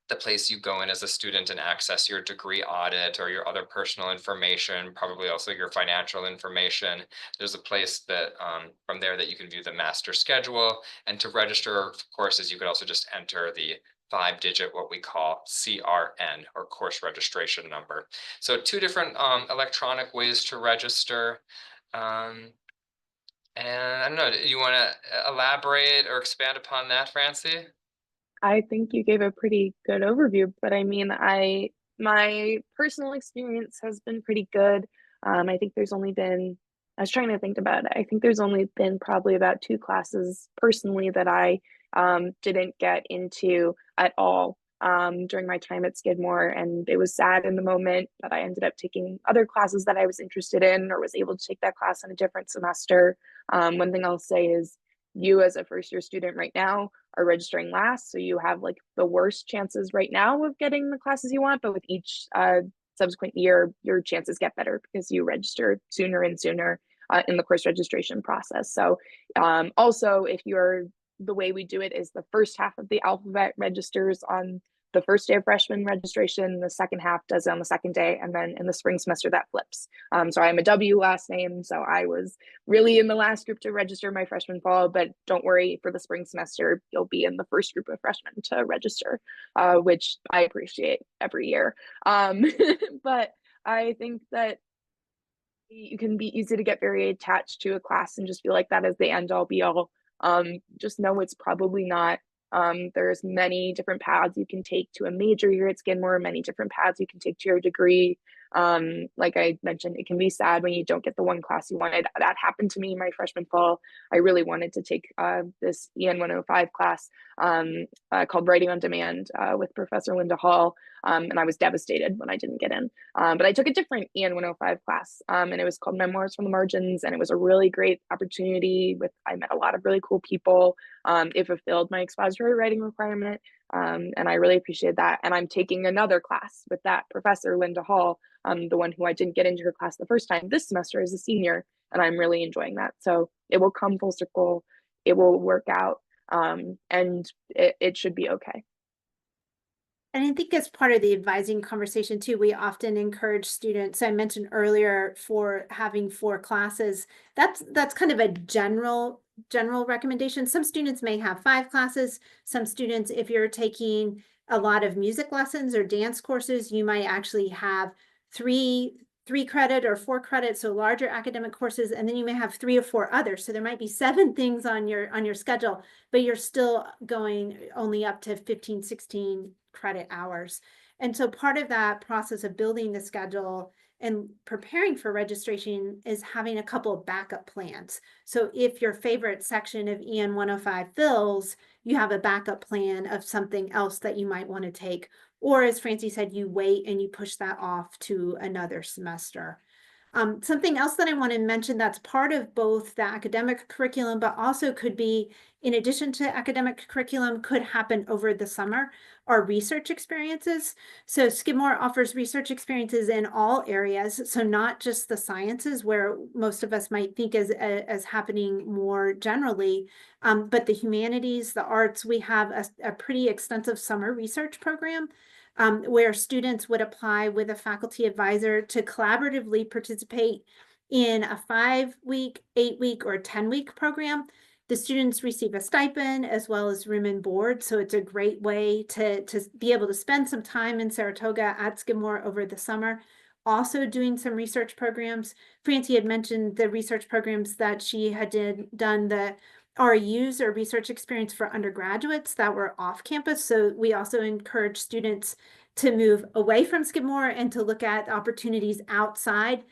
The place you go in as a student and access your degree audit or your other personal information, probably also your financial information. There's a place that from there that you can view the master schedule. And to register courses, you could also just enter the 5-digit, what we call CRN or course registration number. So 2 different electronic ways to register. And I don't know, do you want to elaborate or expand upon that, Francie? I think you gave a pretty good overview, but I mean, my personal experience has been pretty good. I think there's only been, I was trying to think about it. I think there's only been probably about 2 classes personally that I didn't get into at all during my time at Skidmore, and it was sad in the moment, but I ended up taking other classes that I was interested in or was able to take that class in a different semester. One thing I'll say is you as a first year student right now are registering last, so you have like the worst chances right now of getting the classes you want, but with each subsequent year your chances get better because you register sooner and sooner in the course registration process. So also, if you're, the way we do it is the first half of the alphabet registers on the first day of freshman registration, the second half does it on the second day, and then in the spring semester that flips. So I'm a W last name, so I was really in the last group to register my freshman fall, but don't worry, for the spring semester, you'll be in the first group of freshmen to register, which I appreciate every year. But I think that you can be easy to get very attached to a class and just feel like that is the end all be all. Just know it's probably not. There's many different paths you can take to a major here at Skidmore, many different paths you can take to your degree. Like I mentioned, it can be sad when you don't get the one class you wanted. That happened to me my freshman fall. I really wanted to take this EN 105 class called Writing on Demand with Professor Linda Hall, and I was devastated when I didn't get in. But I took a different EN 105 class, and it was called Memoirs from the Margins, and it was a really great opportunity. I met a lot of really cool people. It fulfilled my expository writing requirement, and I really appreciate that. And I'm taking another class with that professor, Linda Hall, the one who I didn't get into her class the first time this semester as a senior, and I'm really enjoying that. So it will come full circle, it will work out, and it should be okay. And I think as part of the advising conversation too, we often encourage students, I mentioned earlier, for having 4 classes. That's kind of a general recommendation. Some students may have 5 classes. Some students, if you're taking a lot of music lessons or dance courses, you might actually have 3 credit or 4 credits, so larger academic courses, and then you may have 3 or 4 others. So there might be 7 things on your schedule, but you're still going only up to 15, 16 credit hours. And so part of that process of building the schedule and preparing for registration is having a couple of backup plans. So if your favorite section of EN 105 fills, you have a backup plan of something else that you might want to take. Or as Francie said, you wait and you push that off to another semester. Something else that I want to mention that's part of both the academic curriculum, but also could be in addition to academic curriculum, could happen over the summer, are research experiences. So Skidmore offers research experiences in all areas. So not just the sciences where most of us might think as happening more generally, but the humanities, the arts. We have a pretty extensive summer research program where students would apply with a faculty advisor to collaboratively participate in a 5-week, 8-week, or 10-week program. The students receive a stipend as well as room and board. So it's a great way to be able to spend some time in Saratoga at Skidmore over the summer. Also doing some research programs. Francie had mentioned the research programs that she had done, the RUs or research experience for undergraduates that were off campus. So we also encourage students to move away from Skidmore and to look at opportunities outside,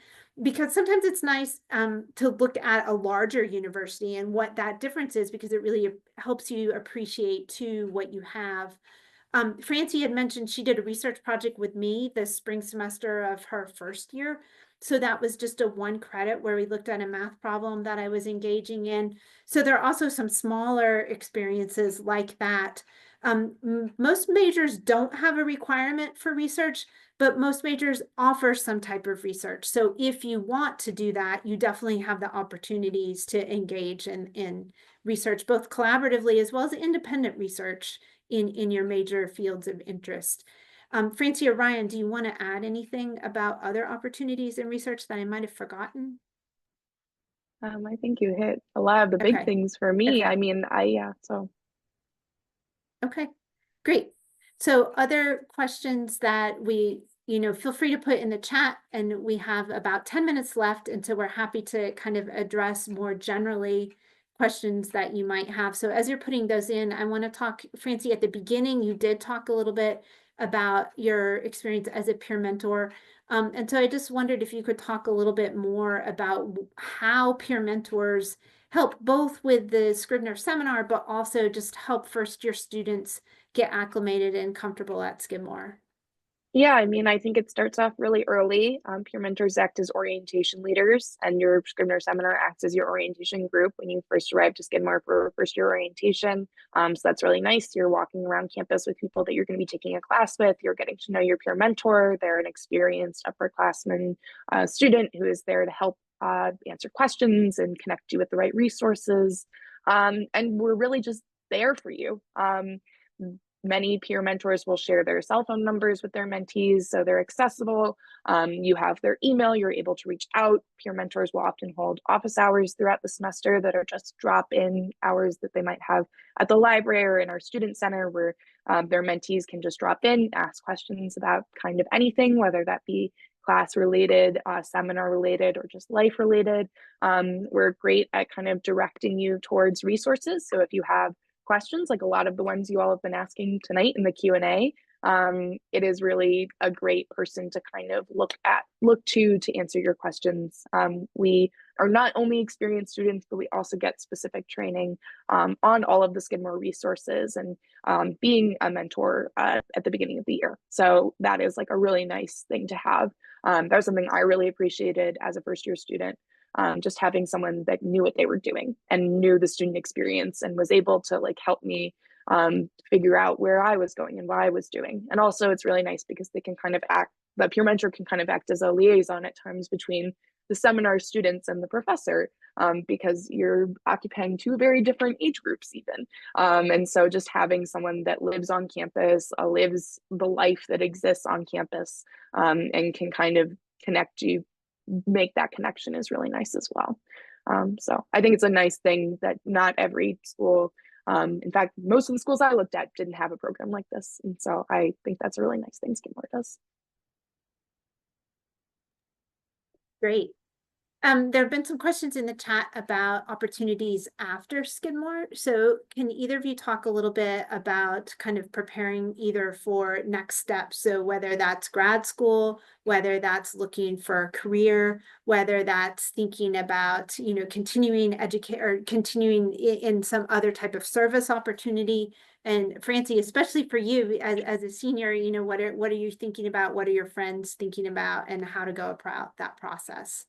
because sometimes it's nice to look at a larger university and what that difference is, because it really helps you appreciate too what you have. Francie had mentioned she did a research project with me this spring semester of her first year. So that was just a 1 credit where we looked at a math problem that I was engaging in. So there are also some smaller experiences like that. Most majors don't have a requirement for research, but most majors offer some type of research. So if you want to do that, you definitely have the opportunities to engage in research, both collaboratively as well as independent research in your major fields of interest. Francie or Ryan, do you want to add anything about other opportunities in research that I might have forgotten? I think you hit a lot of the big Okay. things for me. Okay. I mean, yeah, so. Okay, great. So other questions that feel free to put in the chat, and we have about 10 minutes left. And so we're happy to kind of address more generally questions that you might have. So as you're putting those in, I want to talk, Francie, at the beginning, you did talk a little bit about your experience as a peer mentor. And so I just wondered if you could talk a little bit more about how peer mentors help both with the Scribner seminar, but also just help first-year students get acclimated and comfortable at Skidmore. Yeah, I mean, I think it starts off really early. Peer mentors act as orientation leaders, and your Scribner seminar acts as your orientation group when you first arrive to Skidmore for first year orientation. So that's really nice. You're walking around campus with people that you're going to be taking a class with. You're getting to know your peer mentor. They're an experienced upperclassman student who is there to help answer questions and connect you with the right resources. And we're really just there for you. Many peer mentors will share their cell phone numbers with their mentees, so they're accessible. You have their email, you're able to reach out. Peer mentors will often hold office hours throughout the semester that are just drop-in hours that they might have at the library or in our student center, where their mentees can just drop in, ask questions about kind of anything, whether that be class related, seminar related, or just life related. We're great at kind of directing you towards resources. So if you have questions, like a lot of the ones you all have been asking tonight in the Q&A, it is really a great person to kind of look to answer your questions. We are not only experienced students, but we also get specific training on all of the Skidmore resources and being a mentor at the beginning of the year. So that is like a really nice thing to have. That was something I really appreciated as a first year student. Just having someone that knew what they were doing and knew the student experience and was able to like help me figure out where I was going and what I was doing. And also it's really nice because they can kind of the peer mentor can kind of act as a liaison at times between the seminar students and the professor, because you're occupying 2 very different age groups even. And so just having someone that lives on campus, lives the life that exists on campus, and can kind of connect you, make that connection is really nice as well. So I think it's a nice thing that not every school, in fact, most of the schools I looked at didn't have a program like this. And so I think that's a really nice thing Skidmore does. Great. There have been some questions in the chat about opportunities after Skidmore. So can either of you talk a little bit about kind of preparing either for next steps? So whether that's grad school, whether that's looking for a career, whether that's thinking about, you know, continuing educate or continuing in some other type of service opportunity. And Francie, especially for you as a senior, you know, what are you thinking about? What are your friends thinking about, and how to go about that process?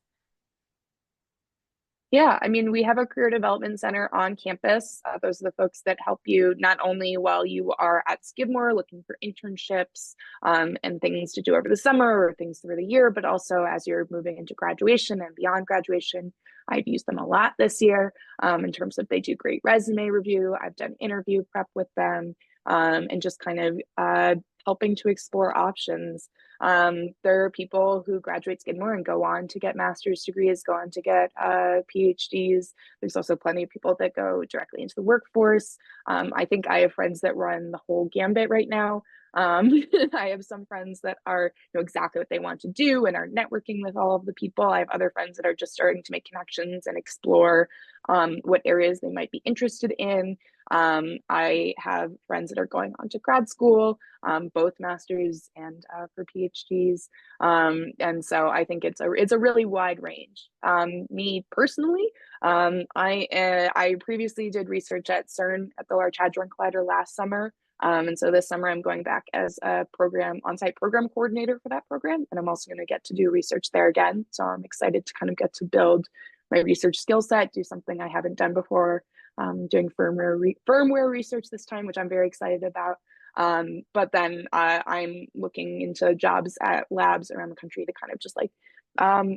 Yeah, I mean, we have a career development center on campus. Those are the folks that help you not only while you are at Skidmore looking for internships and things to do over the summer or things through the year, but also as you're moving into graduation and beyond graduation. I've used them a lot this year in terms of they do great resume review. I've done interview prep with them and just kind of helping to explore options. There are people who graduate Skidmore and go on to get master's degrees, go on to get PhDs. There's also plenty of people that go directly into the workforce. I think I have friends that run the whole gambit right now. I have some friends that are know exactly what they want to do and are networking with all of the people. I have other friends that are just starting to make connections and explore what areas they might be interested in. I have friends that are going on to grad school, both masters and for PhDs. And so I think it's a really wide range. Me personally, I previously did research at CERN at the Large Hadron Collider last summer. And so this summer I'm going back as a on-site program coordinator for that program. And I'm also going to get to do research there again. So I'm excited to kind of get to build my research skill set, do something I haven't done before, doing firmware research this time, which I'm very excited about. But then I'm looking into jobs at labs around the country to kind of just like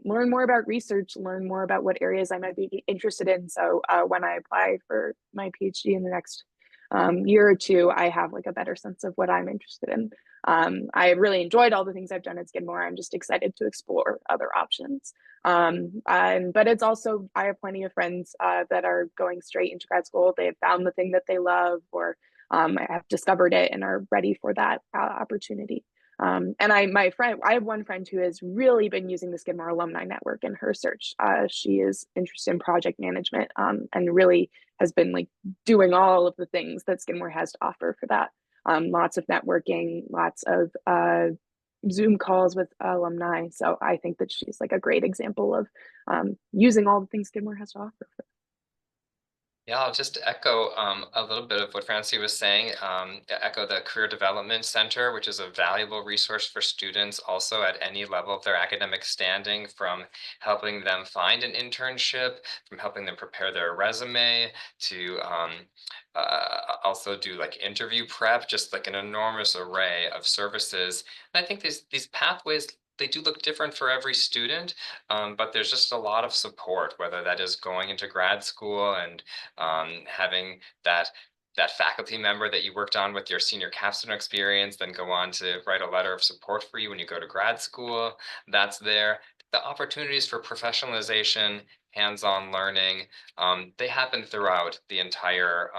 learn more about research, learn more about what areas I might be interested in. So when I apply for my PhD in the next year or two, I have like a better sense of what I'm interested in. I really enjoyed all the things I've done at Skidmore. I'm just excited to explore other options. But it's also, I have plenty of friends that are going straight into grad school. They have found the thing that they love, or have discovered it and are ready for that opportunity. And I have one friend who has really been using the Skidmore Alumni Network in her search. She is interested in project management and really has been like doing all of the things that Skidmore has to offer for that. Lots of networking, lots of Zoom calls with alumni. So I think that she's like a great example of using all the things Skidmore has to offer. Yeah, I'll just echo a little bit of what Francie was saying. Echo the Career Development Center, which is a valuable resource for students also at any level of their academic standing, from helping them find an internship, from helping them prepare their resume, to also do like interview prep, just like an enormous array of services. And I think these pathways, they do look different for every student, but there's just a lot of support, whether that is going into grad school and having that faculty member that you worked on with your senior capstone experience, then go on to write a letter of support for you when you go to grad school. That's there. The opportunities for professionalization, hands-on learning, they happen throughout the entire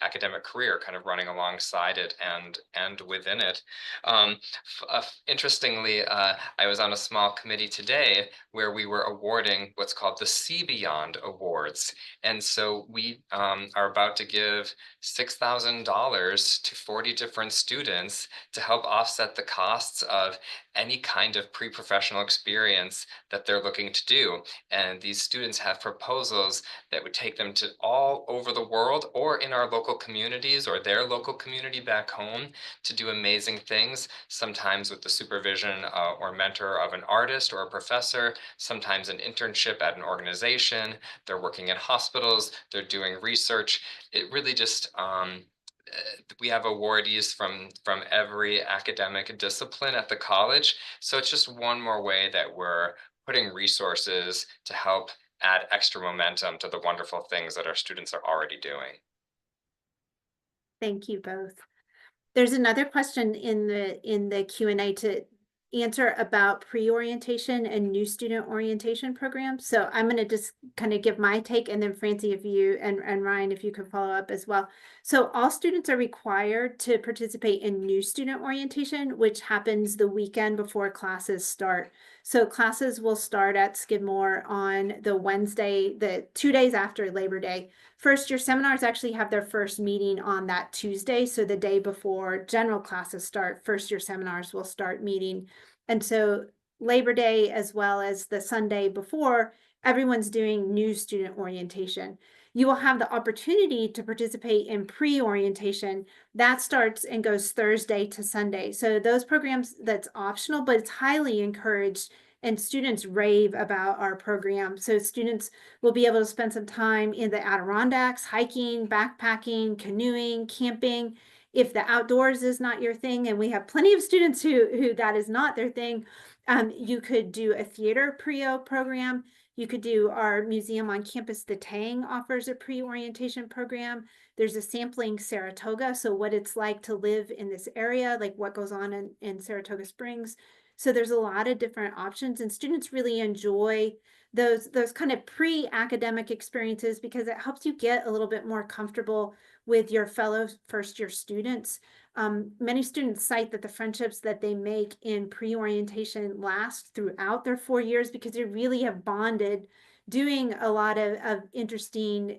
academic career, kind of running alongside it and within it. Interestingly, I was on a small committee today where we were awarding what's called the See Beyond Awards. And so we are about to give $6,000 to 40 different students to help offset the costs of any kind of pre-professional experience that they're looking to do. And these students have proposals that would take them to all over the world, or in our local communities or their local community back home, to do amazing things, sometimes with the supervision or mentor of an artist or a professor, sometimes an internship at an organization. They're working in hospitals, they're doing research. It really just, we have awardees from every academic discipline at the college. So it's just one more way that we're putting resources to help add extra momentum to the wonderful things that our students are already doing. Thank you both. There's another question in the Q&A to answer about pre-orientation and new student orientation programs. So I'm going to just kind of give my take, and then Francie, if you and Ryan, if you could follow up as well. So all students are required to participate in new student orientation, which happens the weekend before classes start. So classes will start at Skidmore on the Wednesday, the 2 days after Labor Day. First year seminars actually have their first meeting on that Tuesday. So the day before general classes start, first year seminars will start meeting. And so Labor Day, as well as the Sunday before, everyone's doing new student orientation. You will have the opportunity to participate in pre-orientation. That starts and goes Thursday to Sunday. So those programs, that's optional, but it's highly encouraged, and students rave about our program. So students will be able to spend some time in the Adirondacks, hiking, backpacking, canoeing, camping. If the outdoors is not your thing, and we have plenty of students who that is not their thing, you could do a theater pre-O program. You could do our museum on campus. The Tang offers a pre-orientation program. There's a sampling Saratoga, so what it's like to live in this area, like what goes on in Saratoga Springs. So there's a lot of different options, and students really enjoy those kind of pre-academic experiences because it helps you get a little bit more comfortable with your fellow first-year students. Many students cite that the friendships that they make in pre-orientation last throughout their 4 years because they really have bonded doing a lot of interesting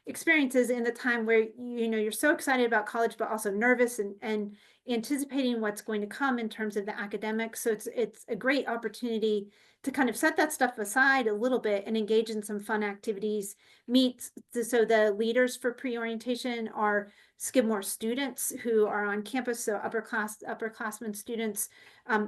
experiences in the time where you're so excited about college but also nervous and anticipating what's going to come in terms of the academics. So it's a great opportunity to kind of set that stuff aside a little bit and engage in some fun activities. So the leaders for pre-orientation are Skidmore students who are on campus, so upperclassmen students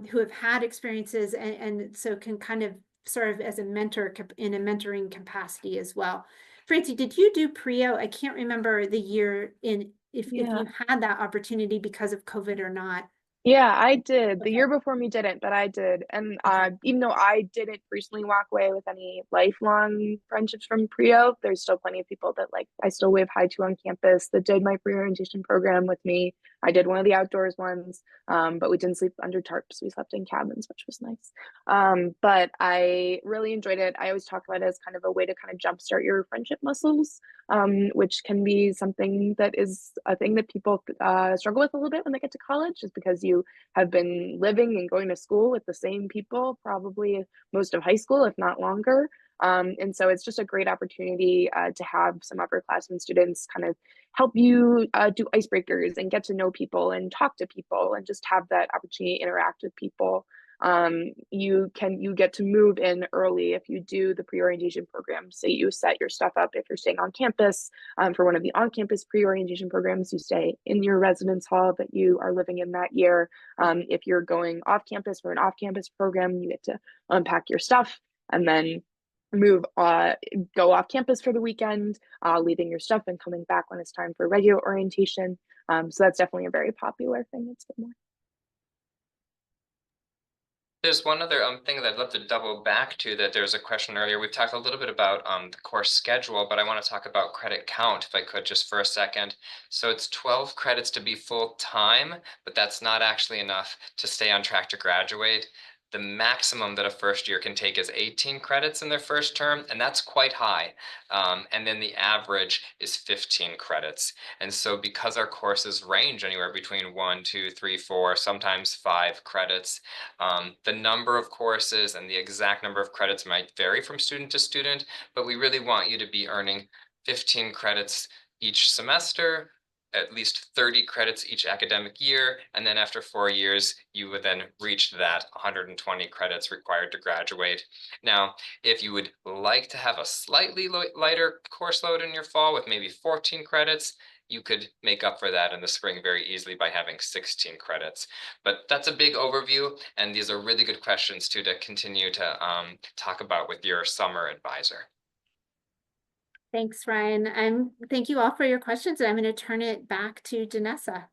who have had experiences and so can kind of serve as a mentor in a mentoring capacity as well. Francie, did you do PREO? I can't remember the year if you had that opportunity because of COVID or not. Yeah, I did. The Okay. year before me didn't, but I did. And Okay. even though I didn't recently walk away with any lifelong friendships from PREO, there's still plenty of people that I still wave hi to on campus that did my pre-orientation program with me. I did one of the outdoors ones, but we didn't sleep under tarps. We slept in cabins, which was nice. But I really enjoyed it. I always talk about it as kind of a way to kind of jumpstart your friendship muscles, which can be something that is a thing that people struggle with a little bit when they get to college, just because you have been living and going to school with the same people probably most of high school, if not longer. And so it's just a great opportunity to have some upperclassmen students kind of help you do icebreakers and get to know people and talk to people and just have that opportunity to interact with people. You get to move in early if you do the pre-orientation program. So you set your stuff up if you're staying on campus. For one of the on-campus pre-orientation programs, you stay in your residence hall that you are living in that year. If you're going off campus for an off-campus program, you get to unpack your stuff and then go off campus for the weekend, leaving your stuff and coming back when it's time for regular orientation. So that's definitely a very popular thing at Skidmore. There's one other thing that I'd love to double back to, that there's a question earlier. We've talked a little bit about the course schedule, but I want to talk about credit count if I could just for a second. So it's 12 credits to be full time, but that's not actually enough to stay on track to graduate. The maximum that a first year can take is 18 credits in their first term, and that's quite high. And then the average is 15 credits. And so because our courses range anywhere between 1, 2, 3, 4, sometimes 5 credits, the number of courses and the exact number of credits might vary from student to student, but we really want you to be earning 15 credits each semester, at least 30 credits each academic year, and then after 4 years, you would then reach that 120 credits required to graduate. Now, if you would like to have a slightly lighter course load in your fall with maybe 14 credits, you could make up for that in the spring very easily by having 16 credits. But that's a big overview, and these are really good questions too to continue to talk about with your summer advisor. Thanks, Ryan. Thank you all for your questions. And I'm going to turn it back to Janessa.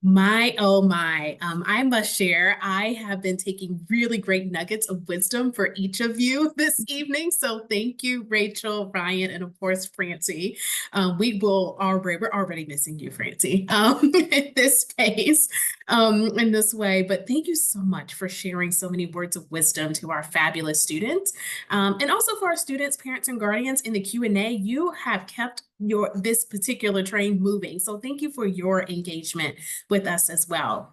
My, oh my, I must share, I have been taking really great nuggets of wisdom for each of you this evening. So thank you, Rachel, Ryan, and of course, Francie. We're already missing you, Francie, at this pace, in this way. But thank you so much for sharing so many words of wisdom to our fabulous students. And also for our students, parents, and guardians in the Q&A. You have kept this particular train moving. So thank you for your engagement with us as well.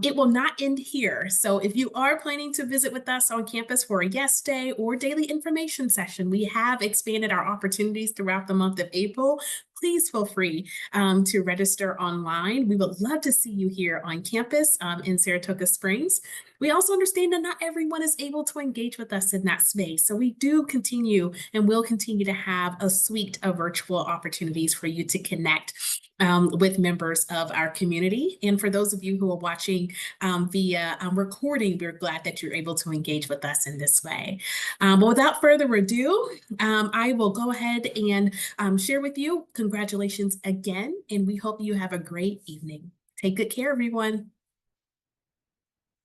It will not end here. So if you are planning to visit with us on campus for a guest day or daily information session, we have expanded our opportunities throughout the month of April. Please feel free to register online. We would love to see you here on campus in Saratoga Springs. We also understand that not everyone is able to engage with us in that space. So we do continue and will continue to have a suite of virtual opportunities for you to connect with members of our community. And for those of you who are watching via recording, we're glad that you're able to engage with us in this way. But without further ado, I will go ahead and share with you. Congratulations again, and we hope you have a great evening. Take good care, everyone.